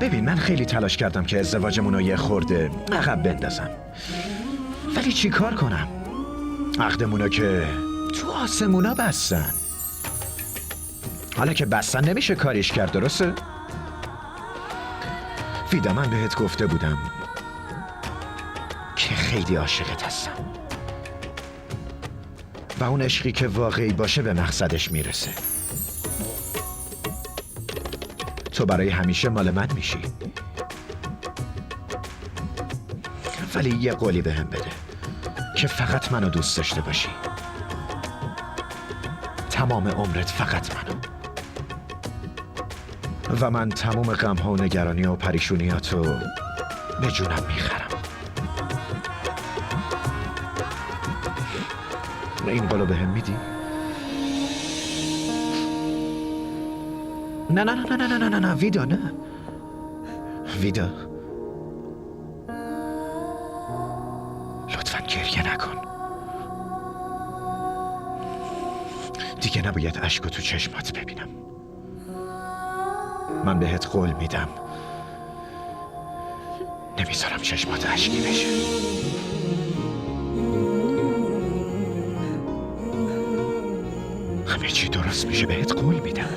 ببین من خیلی تلاش کردم که ازدواجمون رو یه خورده عقب بندازم، ولی چی کار کنم؟ عقدمونو که تو آسمونا بستن. حالا که بستن نمیشه کاریش کرد، درسته؟ ویدا من بهت گفته بودم که خیلی عاشقت هستم و اون عشقی که واقعی باشه به مقصدش میرسه. تو برای همیشه مال من میشی، ولی یه قولی بهم بده که فقط منو دوست داشته باشی، تمام عمرت فقط منو، و من تمام غم‌ها و نگرانی و پریشونیاتو به جونم میخرم. این قولو بهم میدی؟ نه نه نه نه نه نه نه ویدا، نه ویدا، لطفاً گریه نکن. دیگه نباید اشکو تو چشمات ببینم. من بهت قول میدم نمیذارم چشمات اشکی بشه. همه چی درست میشه، بهت قول میدم.